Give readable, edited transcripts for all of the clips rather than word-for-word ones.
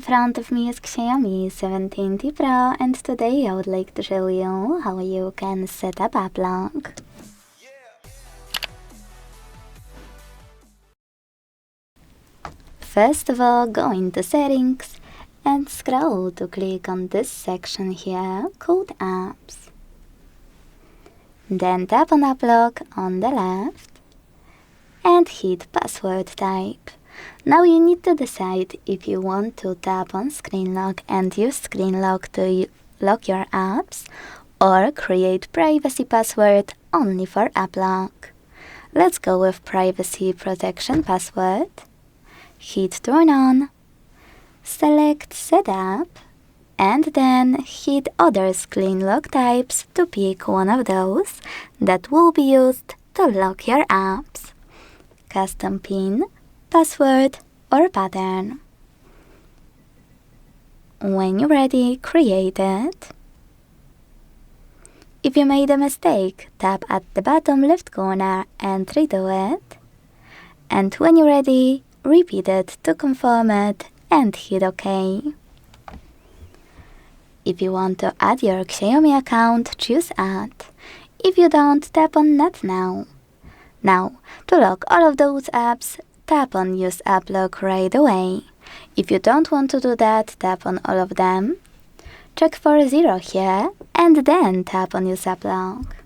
front of me is XIAOMI 17T Pro, and today I would like to show you how you can set up app lock. First of all, go into settings and scroll to click on this section here called apps. Then tap on app lock on the left and hit password type. Now you need to decide if you want to tap on screen lock and use screen lock to lock your apps, or create privacy password only for app lock. Let's go with privacy protection password. Hit turn on, select setup, and then hit other screen lock types to pick one of those that will be used to lock your apps. Custom PIN, password, or pattern. When you're ready, create it. If you made a mistake, tap at the bottom left corner and redo it. And when you're ready, repeat it to confirm it and hit OK. If you want to add your XIAOMI account, choose Add. If you don't, tap on Not Now. Now, to lock all of those apps, tap on Use App Lock right away. If you don't want to do that, tap on all of them. Check for 0 here, and then tap on Use App Lock.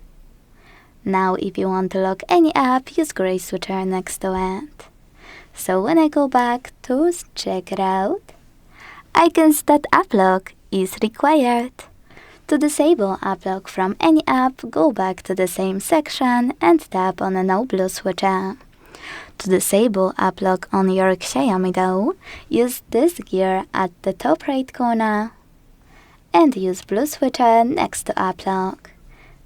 Now, if you want to lock any app, use gray switcher next to it. So when I go back to check it out, icons that app lock is required. To disable app lock from any app, go back to the same section and tap on a no blue switcher. To disable app lock on your XIAOMI though, use this gear at the top right corner and use blue switcher next to app lock.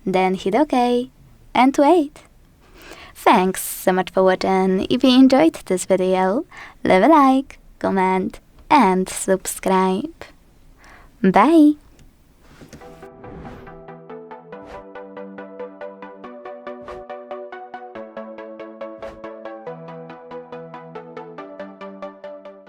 Then hit OK and wait. Thanks so much for watching. If you enjoyed this video, leave a like, comment and subscribe. Bye!